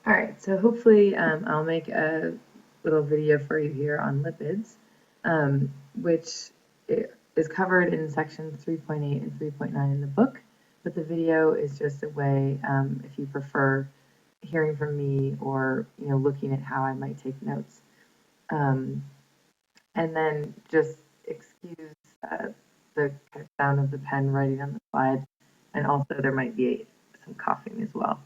All right, so hopefully I'll make a little video for you here on lipids, which is covered in sections 3.8 and 3.9 in the book, but the video is just a way, if you prefer hearing from me or looking at how I might take notes. And then just excuse the kind of sound of the pen writing on the slide, and also there might be some coughing as well.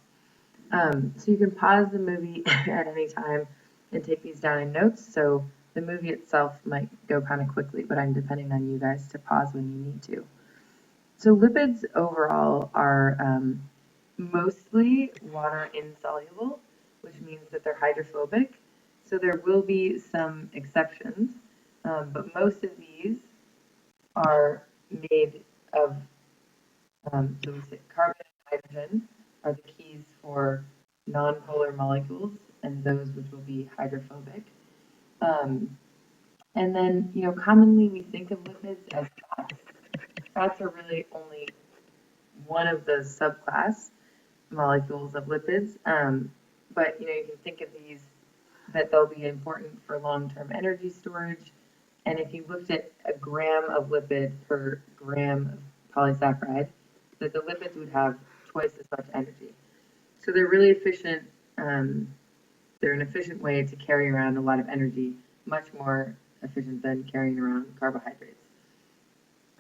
So you can pause the movie at any time and take these down in notes. So the movie itself might go kind of quickly, but I'm depending on you guys to pause when you need to. So lipids overall are mostly water insoluble, which means that they're hydrophobic. So there will be some exceptions, but most of these are made of, so we say carbon and hydrogen are the keys for nonpolar molecules, and those which will be hydrophobic. And then, commonly we think of lipids as fats. Fats are really only one of the subclass molecules of lipids, but you can think of these that they'll be important for long-term energy storage. And if you looked at a gram of lipid per gram of polysaccharide, that the lipids would have twice as much energy. So they're really efficient. They're an efficient way to carry around a lot of energy, much more efficient than carrying around carbohydrates.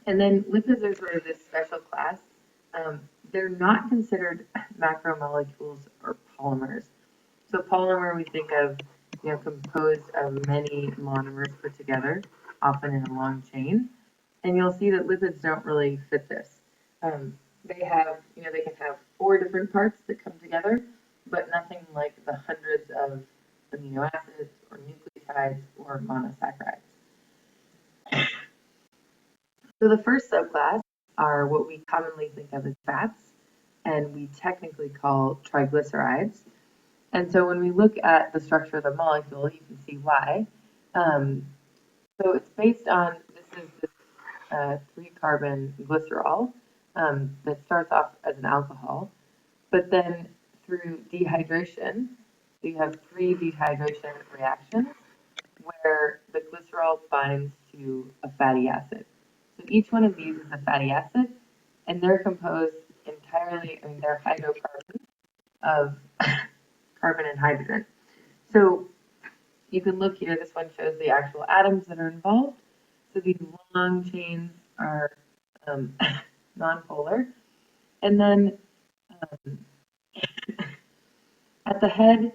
And then lipids are sort of this special class. They're not considered macromolecules or polymers. So polymer we think of, composed of many monomers put together, often in a long chain. And you'll see that lipids don't really fit this. They have, they can have 4 different parts that come together, but nothing like the hundreds of amino acids or nucleotides or monosaccharides. So the first subclass are what we commonly think of as fats, and we technically call triglycerides. And so when we look at the structure of the molecule, you can see why. So it's based on, this is this 3-carbon glycerol that starts off as an alcohol, but then through dehydration, you have 3 dehydration reactions where the glycerol binds to a fatty acid. So each one of these is a fatty acid, and they're composed entirely, they're hydrocarbons of carbon and hydrogen. So you can look here, this one shows the actual atoms that are involved. So these long chains are nonpolar. And then at the head,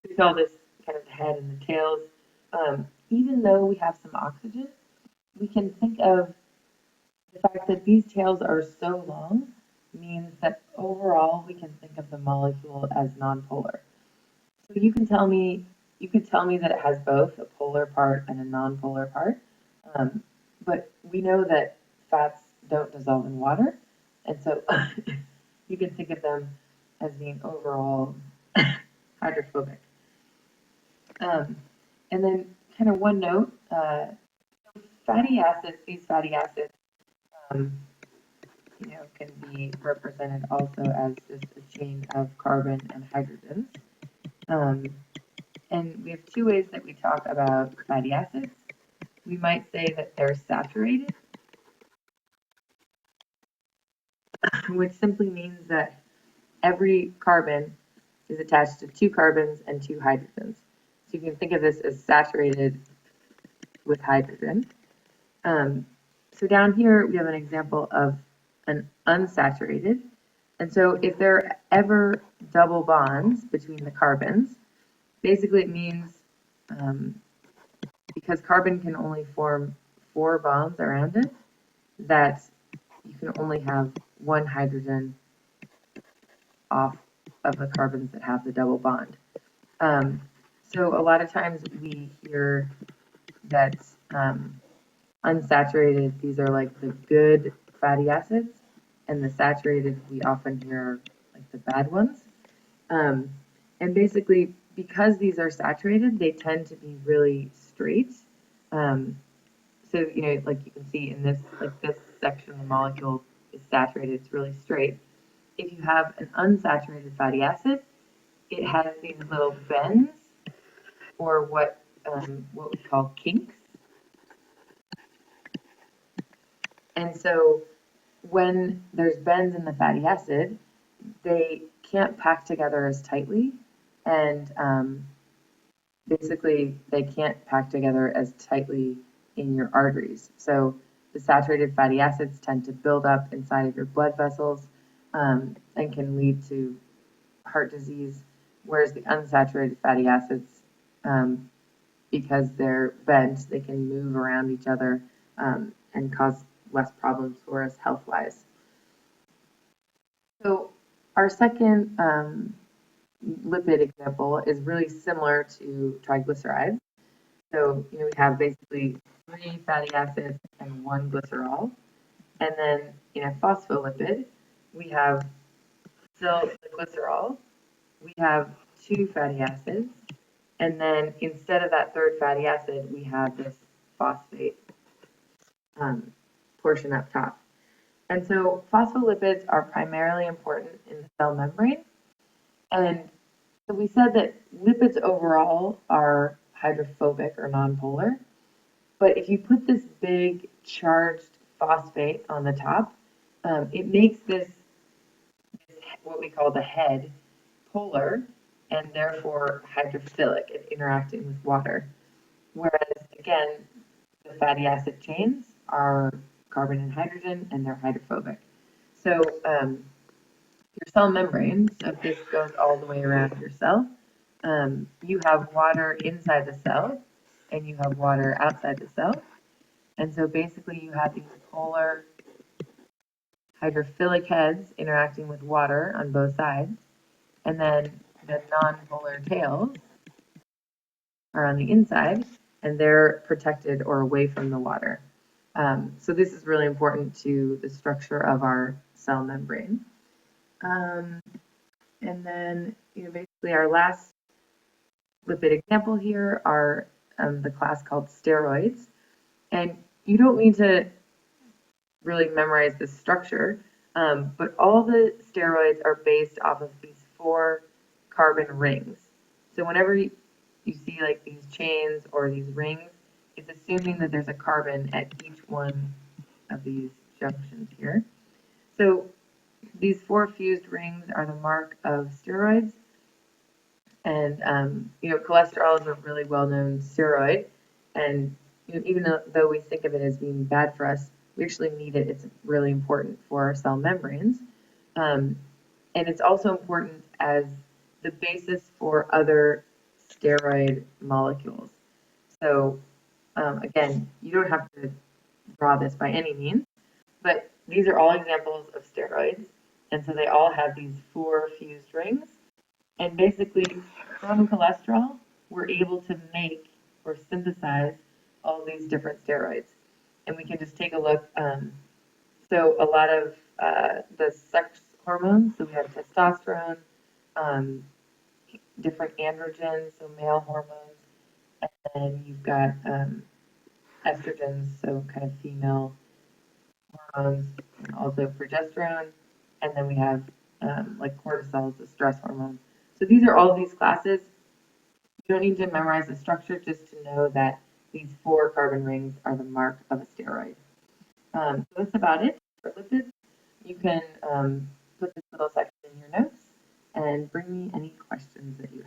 we call this kind of the head and the tails. Even though we have some oxygen, we can think of the fact that these tails are so long means that overall we can think of the molecule as nonpolar. So you can tell me that it has both a polar part and a nonpolar part, but we know that fats don't dissolve in water, and so you can think of them as being overall hydrophobic. And then kind of one note, fatty acids, these fatty acids, can be represented also as just a chain of carbon and hydrogens. And we have 2 ways that we talk about fatty acids. We might say that they're saturated, which simply means that every carbon is attached to 2 carbons and 2 hydrogens. So you can think of this as saturated with hydrogen. So down here we have an example of an unsaturated. And so if there are ever double bonds between the carbons, basically it means because carbon can only form 4 bonds around it, that you can only have 1 hydrogen off of the carbons that have the double bond. So a lot of times we hear that unsaturated, these are like the good fatty acids, and the saturated we often hear are like the bad ones. And basically, because these are saturated, they tend to be really straight. So, like you can see in this, like this section of the molecule is saturated, it's really straight. If you have an unsaturated fatty acid, it has these little bends, or what we call kinks. And so when there's bends in the fatty acid, they can't pack together as tightly, and basically they can't pack together as tightly in your arteries. So the saturated fatty acids tend to build up inside of your blood vessels, and can lead to heart disease, whereas the unsaturated fatty acids, because they're bent, they can move around each other, and cause less problems for us health-wise. So our second lipid example is really similar to triglycerides. So, we have basically 3 fatty acids and 1 glycerol. And then in a phospholipid, we have still the glycerol. We have 2 fatty acids. And then instead of that third fatty acid, we have this phosphate portion up top. And so phospholipids are primarily important in the cell membrane. And so we said that lipids overall are hydrophobic or nonpolar. But if you put this big charged phosphate on the top, it makes this what we call the head polar and therefore hydrophilic and interacting with water. Whereas again, the fatty acid chains are carbon and hydrogen, and they're hydrophobic. So your cell membrane, so if this goes all the way around your cell, you have water inside the cell and you have water outside the cell. And so basically you have these polar hydrophilic heads interacting with water on both sides, and then the non-polar tails are on the inside, and they're protected or away from the water. So this is really important to the structure of our cell membrane. And then, basically our last lipid example here are the class called steroids. And you don't need to really memorize this structure, but all the steroids are based off of these 4 carbon rings. So whenever you see like these chains or these rings, it's assuming that there's a carbon at each one of these junctions here. So these 4 fused rings are the mark of steroids. And, cholesterol is a really well-known steroid. And even though we think of it as being bad for us, we actually need it. It's really important for our cell membranes. And it's also important as the basis for other steroid molecules. So, again, you don't have to draw this by any means, but these are all examples of steroids. And so they all have these 4 fused rings. And basically, from cholesterol, we're able to make or synthesize all these different steroids. And we can just take a look. So a lot of the sex hormones, so we have testosterone, different androgens, so male hormones, and then you've got estrogens, so kind of female hormones, and also progesterone, and then we have like cortisol, the stress hormone. So these are all these classes. You don't need to memorize the structure, just to know that these 4 carbon rings are the mark of a steroid. So that's about it for lipids. You can put this little section in your notes and bring me any questions that you